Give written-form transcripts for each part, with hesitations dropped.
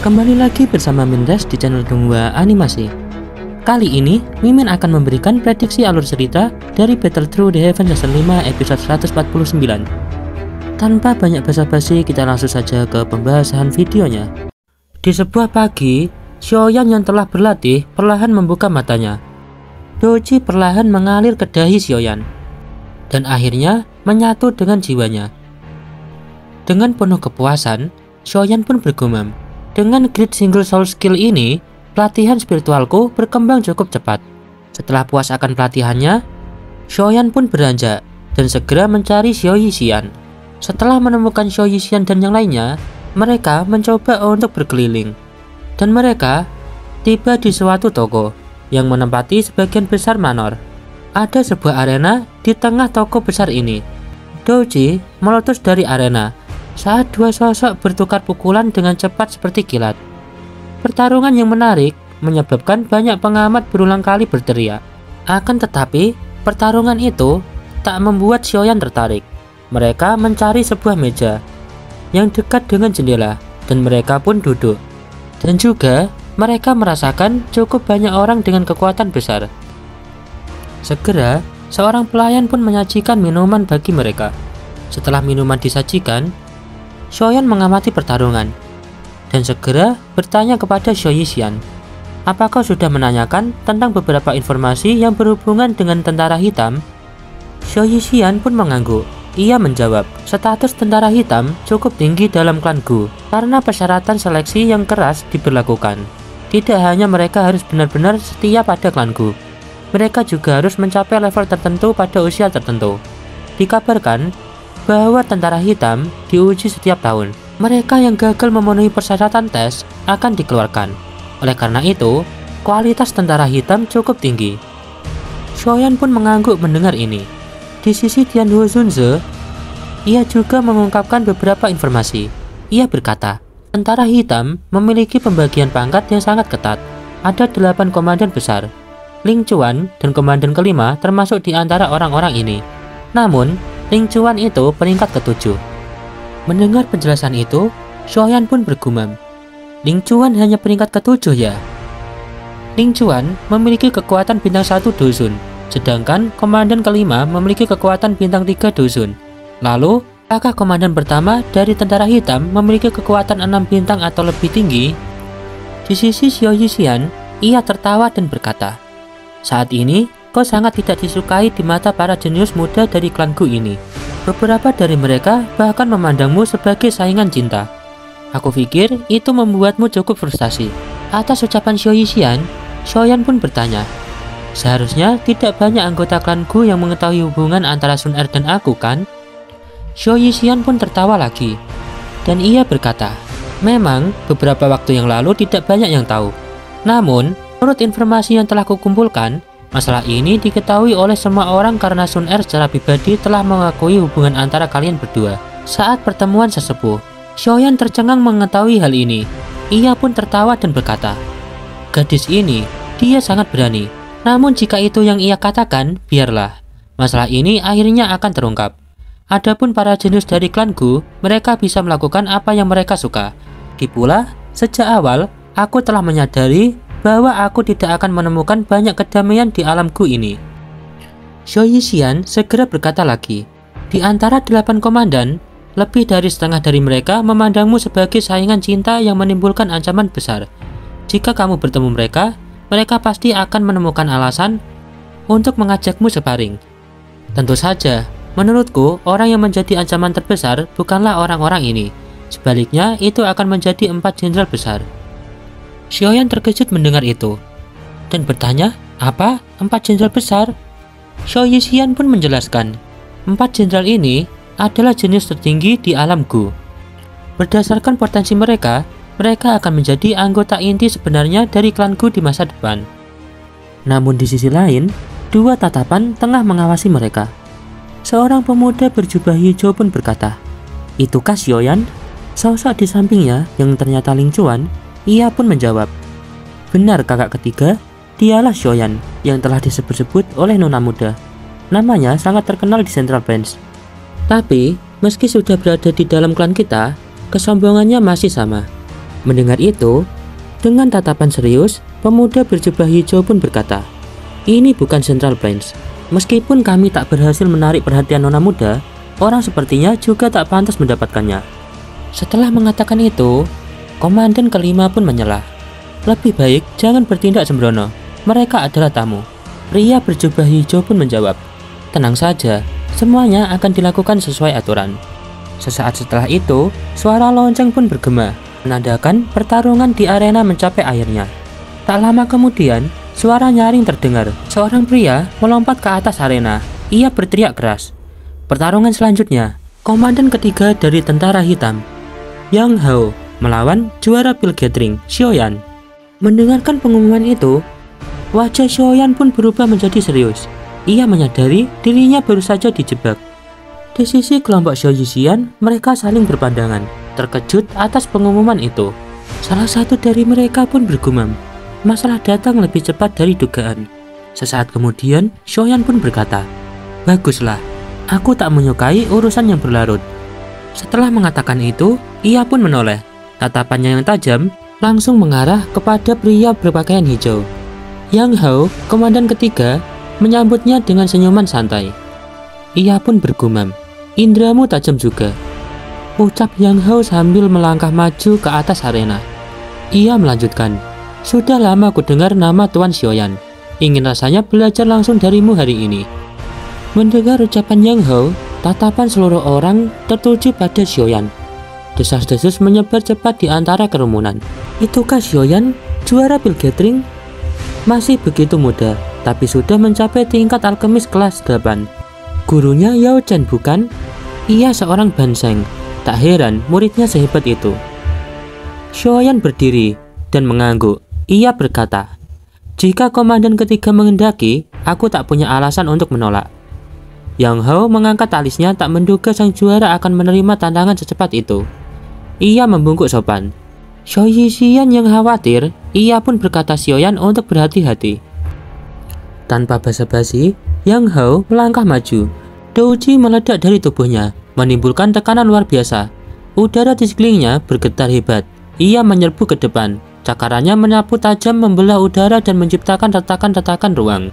Kembali lagi bersama Mindes di channel Donghua Animasi. Kali ini, Mimin akan memberikan prediksi alur cerita dari Battle Through the Heaven Season 5 episode 149. Tanpa banyak basa-basi, kita langsung saja ke pembahasan videonya. Di sebuah pagi, Xiaoyan yang telah berlatih perlahan membuka matanya. Doji perlahan mengalir ke dahi Xiaoyan dan akhirnya menyatu dengan jiwanya. Dengan penuh kepuasan, Xiaoyan pun bergumam, dengan Great Single Soul Skill ini, pelatihan spiritualku berkembang cukup cepat. Setelah puas akan pelatihannya, Xiaoyan pun beranjak dan segera mencari Xiao Yixian. Setelah menemukan Xiao Yixian dan yang lainnya, mereka mencoba untuk berkeliling. Dan mereka tiba di suatu toko yang menempati sebagian besar manor. Ada sebuah arena di tengah toko besar ini. Doji meletus dari arena saat dua sosok bertukar pukulan dengan cepat seperti kilat. Pertarungan yang menarik menyebabkan banyak pengamat berulang kali berteriak. Akan tetapi, pertarungan itu tak membuat Xiaoyan tertarik. Mereka mencari sebuah meja yang dekat dengan jendela dan mereka pun duduk. Dan juga mereka merasakan cukup banyak orang dengan kekuatan besar. Segera, seorang pelayan pun menyajikan minuman bagi mereka. Setelah minuman disajikan, Xiaoyan mengamati pertarungan dan segera bertanya kepada Xiao Yixian, "Apa kau sudah menanyakan tentang beberapa informasi yang berhubungan dengan tentara hitam?" Xiao Yixian pun mengangguk. Ia menjawab, "Status tentara hitam cukup tinggi dalam klanku karena persyaratan seleksi yang keras diberlakukan. Tidak hanya mereka harus benar-benar setia pada klanku, mereka juga harus mencapai level tertentu pada usia tertentu. Dikabarkan bahwa tentara hitam diuji setiap tahun. Mereka yang gagal memenuhi persyaratan tes akan dikeluarkan. Oleh karena itu, kualitas tentara hitam cukup tinggi." Xiaoyan pun mengangguk mendengar ini. Di sisi Tianhuo Zunze, ia juga mengungkapkan beberapa informasi. Ia berkata, tentara hitam memiliki pembagian pangkat yang sangat ketat. Ada 8 komandan besar. Ling Chuan dan komandan kelima termasuk di antara orang-orang ini. Namun, Ling Chuan itu peringkat ke-7. Mendengar penjelasan itu, Xiaoyan pun bergumam, Ling Chuan hanya peringkat ke-7 ya? Ling Chuan memiliki kekuatan bintang 1 dusun, sedangkan komandan kelima memiliki kekuatan bintang 3 dusun. Lalu, apakah komandan pertama dari tentara hitam memiliki kekuatan 6 bintang atau lebih tinggi? Di sisi Xiao Yixian, ia tertawa dan berkata, "Saat ini, kau sangat tidak disukai di mata para jenius muda dari klanku ini. Beberapa dari mereka bahkan memandangmu sebagai saingan cinta. Aku pikir itu membuatmu cukup frustasi." Atas ucapan Xiao Yixian, Xiaoyan pun bertanya, "Seharusnya tidak banyak anggota klanku yang mengetahui hubungan antara Sun Er dan aku, kan?" Xiao Yixian pun tertawa lagi, dan ia berkata, "Memang beberapa waktu yang lalu tidak banyak yang tahu. Namun, menurut informasi yang telah kukumpulkan, masalah ini diketahui oleh semua orang karena Sun Er secara pribadi telah mengakui hubungan antara kalian berdua." Saat pertemuan sesepuh, Xiaoyan tercengang mengetahui hal ini. Ia pun tertawa dan berkata, "Gadis ini, dia sangat berani. Namun jika itu yang ia katakan, biarlah. Masalah ini akhirnya akan terungkap. Adapun para jenius dari klanku, mereka bisa melakukan apa yang mereka suka. Lagipula, sejak awal, aku telah menyadari bahwa aku tidak akan menemukan banyak kedamaian di alamku ini." Xiao Yixian segera berkata lagi, "Di antara 8 komandan, lebih dari setengah dari mereka memandangmu sebagai saingan cinta yang menimbulkan ancaman besar. Jika kamu bertemu mereka, mereka pasti akan menemukan alasan untuk mengajakmu sparring. Tentu saja, menurutku orang yang menjadi ancaman terbesar bukanlah orang-orang ini. Sebaliknya, itu akan menjadi 4 jenderal besar." Xiaoyan terkejut mendengar itu dan bertanya, "Apa? 4 jenderal besar?" Xiao Yixian pun menjelaskan, 4 jenderal ini adalah jenis tertinggi di alamku. Berdasarkan potensi mereka, mereka akan menjadi anggota inti sebenarnya dari klanku di masa depan. Namun di sisi lain, 2 tatapan tengah mengawasi mereka. Seorang pemuda berjubah hijau pun berkata, "Itukah Xiaoyan?" Sosok di sampingnya yang ternyata Ling Chuan, ia pun menjawab, "Benar kakak ketiga, dialah Xiaoyan yang telah disebut-sebut oleh nona muda. Namanya sangat terkenal di Central Bench. Tapi, meski sudah berada di dalam klan kita, kesombongannya masih sama. Mendengar itu, dengan tatapan serius, pemuda berjubah hijau pun berkata, "Ini bukan Central Plains. Meskipun kami tak berhasil menarik perhatian nona muda, orang sepertinya juga tak pantas mendapatkannya." Setelah mengatakan itu, komandan kelima pun menyelah. "Lebih baik jangan bertindak sembrono. Mereka adalah tamu." Pria berjubah hijau pun menjawab, "Tenang saja, semuanya akan dilakukan sesuai aturan." Sesaat setelah itu, suara lonceng pun bergema, menandakan pertarungan di arena mencapai akhirnya. Tak lama kemudian, suara nyaring terdengar. Seorang pria melompat ke atas arena. Ia berteriak keras. Pertarungan selanjutnya, komandan ketiga dari tentara hitam, Yang Hao, melawan juara pil gathering, Xiaoyan. Mendengarkan pengumuman itu, wajah Xiaoyan pun berubah menjadi serius. Ia menyadari dirinya baru saja dijebak. Di sisi kelompok Xiao Yixian, mereka saling berpandangan, terkejut atas pengumuman itu. Salah satu dari mereka pun bergumam, masalah datang lebih cepat dari dugaan. Sesaat kemudian, Xiaoyan pun berkata, "Baguslah, aku tak menyukai urusan yang berlarut." Setelah mengatakan itu, ia pun menoleh. Tatapannya yang tajam langsung mengarah kepada pria berpakaian hijau. Yang Hao, komandan ketiga, menyambutnya dengan senyuman santai. Ia pun bergumam, "Indramu tajam juga," ucap Yang Hao sambil melangkah maju ke atas arena. Ia melanjutkan, "Sudah lama ku dengar nama Tuan Xiaoyan. Ingin rasanya belajar langsung darimu hari ini." Mendengar ucapan Yang Hao, tatapan seluruh orang tertuju pada Xiaoyan. Desas-desus menyebar cepat di antara kerumunan. Itukah Xiaoyan, juara pil gathering? Masih begitu muda, tapi sudah mencapai tingkat alkemis kelas 8. Gurunya Yao Chen bukan? Ia seorang banseng. Tak heran muridnya sehebat itu. Xiaoyan berdiri dan mengangguk. Ia berkata, "Jika komandan ketiga menghendaki, aku tak punya alasan untuk menolak." Yang Hao mengangkat alisnya, tak menduga sang juara akan menerima tantangan secepat itu. Ia membungkuk sopan. Xiao Yixian yang khawatir, ia pun berkata Xiaoyan untuk berhati-hati. Tanpa basa-basi, Yang Hao melangkah maju. Douji meledak dari tubuhnya, menimbulkan tekanan luar biasa. Udara di sekelilingnya bergetar hebat. Ia menyerbu ke depan. Cakarannya menyapu tajam, membelah udara dan menciptakan retakan-retakan ruang.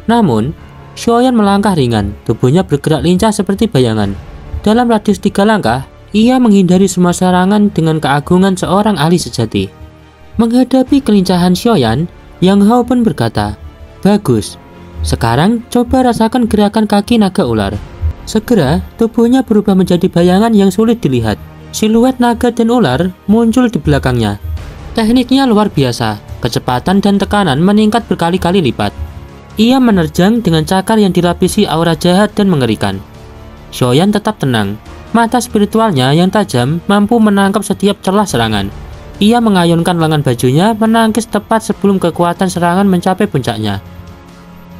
Namun, Xiaoyan melangkah ringan. Tubuhnya bergerak lincah seperti bayangan. Dalam radius 3 langkah, ia menghindari semua serangan dengan keagungan seorang ahli sejati. Menghadapi kelincahan Xiaoyan, Yang Hao pun berkata, "Bagus. Sekarang coba rasakan gerakan kaki naga ular." Segera, tubuhnya berubah menjadi bayangan yang sulit dilihat. Siluet naga dan ular muncul di belakangnya. Tekniknya luar biasa, kecepatan dan tekanan meningkat berkali-kali lipat. Ia menerjang dengan cakar yang dilapisi aura jahat dan mengerikan. Xiaoyan tetap tenang. Mata spiritualnya yang tajam mampu menangkap setiap celah serangan. Ia mengayunkan lengan bajunya, menangkis tepat sebelum kekuatan serangan mencapai puncaknya.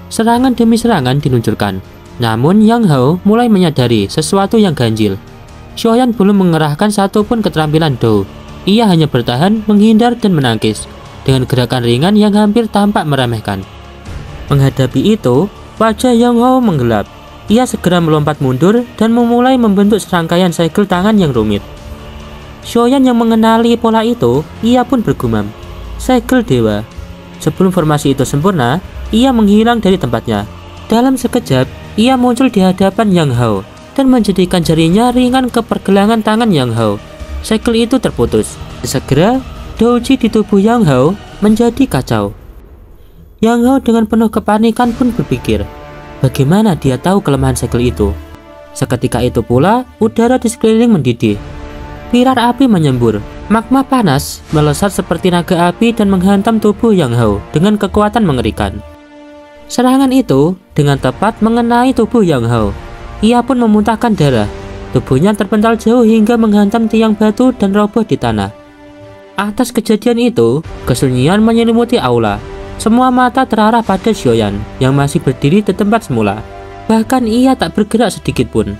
Serangan demi serangan diluncurkan. Namun Yang Hao mulai menyadari sesuatu yang ganjil. Xiaoyan belum mengerahkan satupun keterampilan Dou. Ia hanya bertahan, menghindar dan menangkis dengan gerakan ringan yang hampir tampak meremehkan. Menghadapi itu, wajah Yang Hao menggelap. Ia segera melompat mundur dan memulai membentuk serangkaian segel tangan yang rumit. Xiaoyan yang mengenali pola itu, ia pun bergumam, "Segel dewa." Sebelum formasi itu sempurna, ia menghilang dari tempatnya. Dalam sekejap, ia muncul di hadapan Yang Hao dan menjadikan jarinya ringan ke pergelangan tangan Yang Hao. Segel itu terputus. Segera, douji di tubuh Yang Hao menjadi kacau. Yang Hao dengan penuh kepanikan pun berpikir, bagaimana dia tahu kelemahan segel itu? Seketika itu pula, udara di sekeliling mendidih. Pilar api menyembur. Magma panas melesat seperti naga api dan menghantam tubuh Yang Hao dengan kekuatan mengerikan. Serangan itu dengan tepat mengenai tubuh Yang Hao. Ia pun memuntahkan darah. Tubuhnya terpental jauh hingga menghantam tiang batu dan roboh di tanah. Atas kejadian itu, kesunyian menyelimuti aula. Semua mata terarah pada Xiaoyan yang masih berdiri di tempat semula. Bahkan ia tak bergerak sedikit pun.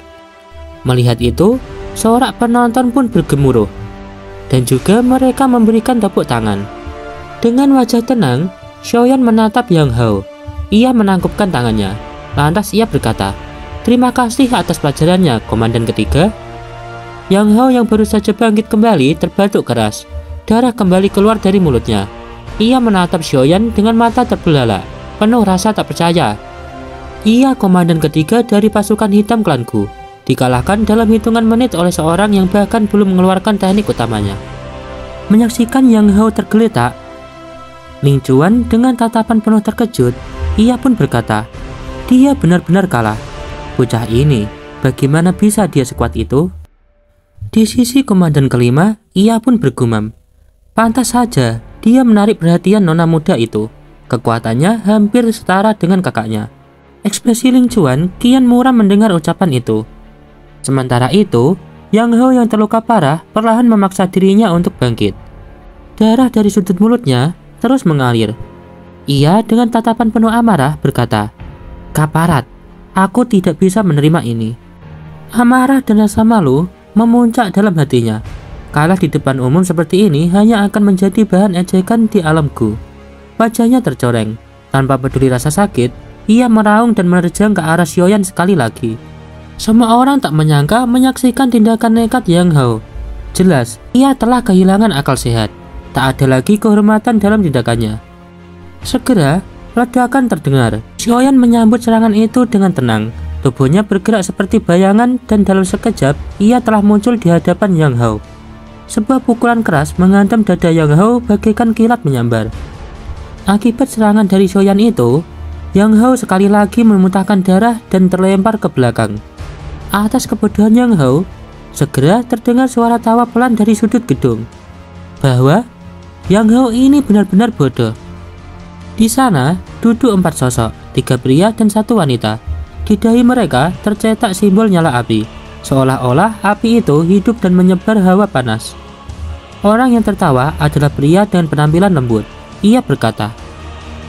Melihat itu, sorak penonton pun bergemuruh. Dan juga mereka memberikan tepuk tangan. Dengan wajah tenang, Xiaoyan menatap Yang Hao. Ia menangkupkan tangannya. Lantas ia berkata, "Terima kasih atas pelajarannya, komandan ketiga." Yang Hao yang baru saja bangkit kembali terbatuk keras. Darah kembali keluar dari mulutnya. Ia menatap Xiaoyan dengan mata terbelalak, penuh rasa tak percaya. Ia komandan ketiga dari pasukan hitam klanku, dikalahkan dalam hitungan menit oleh seorang yang bahkan belum mengeluarkan teknik utamanya. Menyaksikan Yang Hao tergeletak, Ling Chuan dengan tatapan penuh terkejut, ia pun berkata, dia benar-benar kalah. Bocah ini, bagaimana bisa dia sekuat itu? Di sisi komandan kelima, ia pun bergumam. Pantas saja dia menarik perhatian nona muda itu. Kekuatannya hampir setara dengan kakaknya. Ekspresi Ling Chuan kian muram mendengar ucapan itu. Sementara itu, Yang Hao yang terluka parah perlahan memaksa dirinya untuk bangkit. Darah dari sudut mulutnya terus mengalir. Ia dengan tatapan penuh amarah berkata, "Kaparat, aku tidak bisa menerima ini." Amarah dan rasa malu memuncak dalam hatinya. Kalah di depan umum seperti ini hanya akan menjadi bahan ejekan di alamku. Wajahnya tercoreng. Tanpa peduli rasa sakit, ia meraung dan menerjang ke arah Xiaoyan sekali lagi. Semua orang tak menyangka menyaksikan tindakan nekat Yang Hao. Jelas, ia telah kehilangan akal sehat. Tak ada lagi kehormatan dalam tindakannya. Segera, ledakan terdengar. Xiaoyan menyambut serangan itu dengan tenang. Tubuhnya bergerak seperti bayangan dan dalam sekejap, ia telah muncul di hadapan Yang Hao. Sebuah pukulan keras menghantam dada Yang Hao bagaikan kilat menyambar. Akibat serangan dari Xiaoyan itu, Yang Hao sekali lagi memuntahkan darah dan terlempar ke belakang. Atas kebodohan Yang Hao, segera terdengar suara tawa pelan dari sudut gedung. Bahwa Yang Hao ini benar-benar bodoh. Di sana duduk 4 sosok, 3 pria dan 1 wanita. Di dahi mereka tercetak simbol nyala api, seolah-olah api itu hidup dan menyebar hawa panas. Orang yang tertawa adalah pria dengan penampilan lembut. Ia berkata,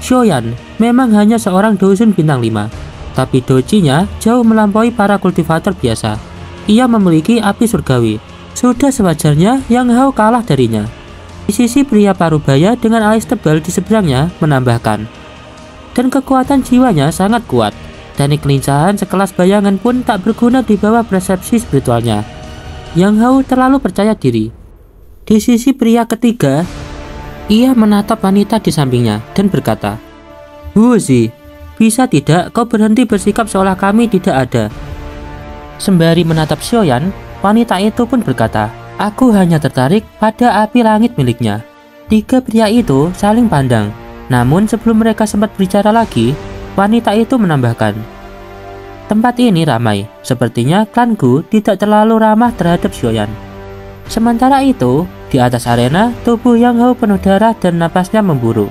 "Xiaoyan memang hanya seorang dosun bintang 5, tapi dojinya jauh melampaui para kultivator biasa. Ia memiliki api surgawi. Sudah sewajarnya Yang Hao kalah darinya." Di sisi pria parubaya dengan alis tebal di seberangnya menambahkan, "Dan kekuatan jiwanya sangat kuat. Teknik kelincahan sekelas bayangan pun tak berguna di bawah persepsi spiritualnya." Yang Hao terlalu percaya diri. Di sisi pria ketiga, ia menatap wanita di sampingnya dan berkata, "Wuzi, bisa tidak kau berhenti bersikap seolah kami tidak ada?" Sembari menatap Xiaoyan, wanita itu pun berkata, "Aku hanya tertarik pada api langit miliknya." 3 pria itu saling pandang. Namun sebelum mereka sempat bicara lagi, wanita itu menambahkan, "Tempat ini ramai. Sepertinya klanku tidak terlalu ramah terhadap Xiaoyan." Sementara itu, di atas arena, tubuh Yang Hao penuh darah dan napasnya memburu.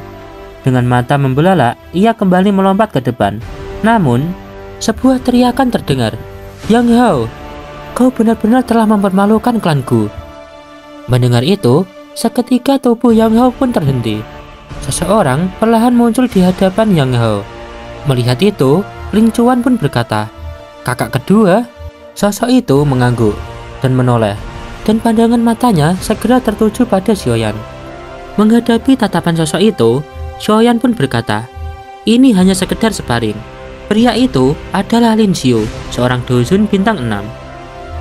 Dengan mata membelalak, ia kembali melompat ke depan. Namun, sebuah teriakan terdengar, "Yang Hao, kau benar-benar telah mempermalukan klanku." Mendengar itu, seketika tubuh Yang Hao pun terhenti. Seseorang perlahan muncul di hadapan Yang Hao. Melihat itu, Ling Chuan pun berkata, "Kakak kedua?" Sosok itu mengangguk dan menoleh, dan pandangan matanya segera tertuju pada Xiaoyan. Menghadapi tatapan sosok itu, Xiaoyan pun berkata, "Ini hanya sekedar sparring." Pria itu adalah Lin Xiu, seorang dosun bintang 6.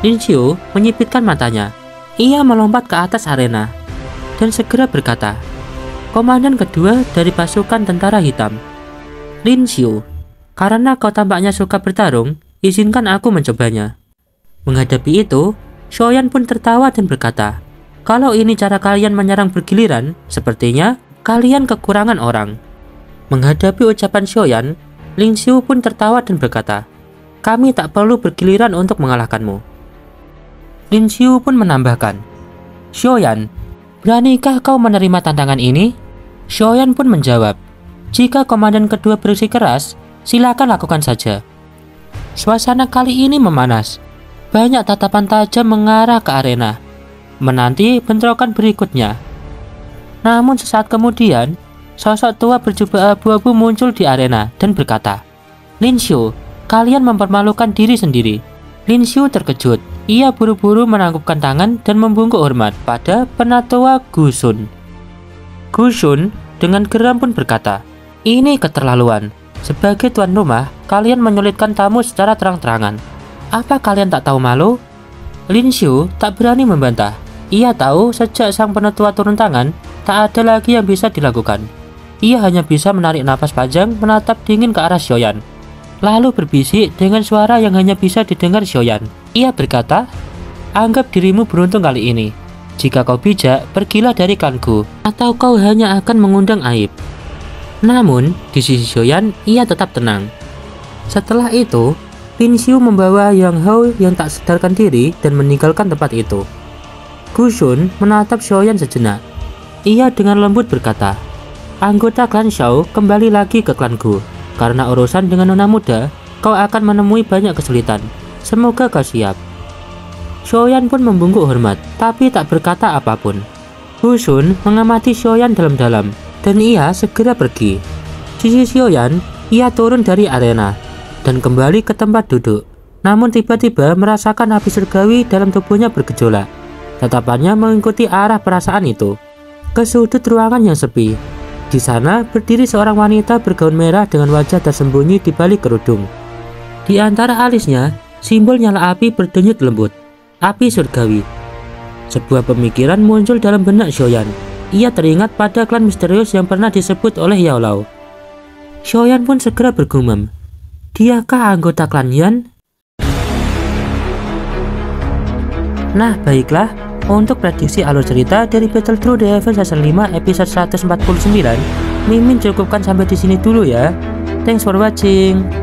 Lin Xiu menyipitkan matanya. Ia melompat ke atas arena dan segera berkata, "Komandan kedua dari pasukan tentara hitam, Lin Xiu, karena kau tampaknya suka bertarung, izinkan aku mencobanya." Menghadapi itu, Xiaoyan pun tertawa dan berkata, "Kalau ini cara kalian menyerang bergiliran, sepertinya kalian kekurangan orang." Menghadapi ucapan Xiaoyan, Ling Xiu pun tertawa dan berkata, "Kami tak perlu bergiliran untuk mengalahkanmu." Lin Xiu pun menambahkan, "Xiaoyan, beranikah kau menerima tantangan ini?" Xiaoyan pun menjawab, "Jika komandan kedua bersikeras, silakan lakukan saja." Suasana kali ini memanas. Banyak tatapan tajam mengarah ke arena, menanti bentrokan berikutnya. Namun sesaat kemudian, sosok tua berjubah abu-abu muncul di arena dan berkata, "Lin Xiu, kalian mempermalukan diri sendiri." Lin Xiu terkejut. Ia buru-buru menangkupkan tangan dan membungkuk hormat pada penatua Gu Shun. Gu Shun dengan geram pun berkata, "Ini keterlaluan. Sebagai tuan rumah, kalian menyulitkan tamu secara terang-terangan. Apa kalian tak tahu malu?" Lin Xiu tak berani membantah. Ia tahu sejak sang penetua turun tangan, tak ada lagi yang bisa dilakukan. Ia hanya bisa menarik napas panjang, menatap dingin ke arah Xiaoyan, lalu berbisik dengan suara yang hanya bisa didengar Xiaoyan. Ia berkata, "Anggap dirimu beruntung kali ini. Jika kau bijak, pergilah dari klanku, atau kau hanya akan mengundang aib." Namun, di sisi Xiaoyan, ia tetap tenang. Setelah itu, Lin Xiu membawa Yang Hao yang tak sadarkan diri dan meninggalkan tempat itu. Gu Xun menatap Xiaoyan sejenak. Ia dengan lembut berkata, "Anggota klan Xiao kembali lagi ke klanku. Karena urusan dengan nona muda, kau akan menemui banyak kesulitan. Semoga kau siap." Xiaoyan pun membungkuk hormat, tapi tak berkata apapun. Gu Xun mengamati Xiaoyan dalam-dalam, dan ia segera pergi. Sisi Xiaoyan, ia turun dari arena dan kembali ke tempat duduk. Namun tiba-tiba merasakan api surgawi dalam tubuhnya bergejolak. Tatapannya mengikuti arah perasaan itu ke sudut ruangan yang sepi. Di sana berdiri seorang wanita bergaun merah dengan wajah tersembunyi di balik kerudung. Di antara alisnya, simbol nyala api berdenyut lembut. Api surgawi. Sebuah pemikiran muncul dalam benak Xiaoyan. Ia teringat pada klan misterius yang pernah disebut oleh Yao Lao. Xiaoyan pun segera bergumam, "Diakah anggota klan Yan?" Nah, baiklah, untuk prediksi alur cerita dari Battle Through the Heavens Season 5 episode 149, Mimin cukupkan sampai di sini dulu ya. Thanks for watching.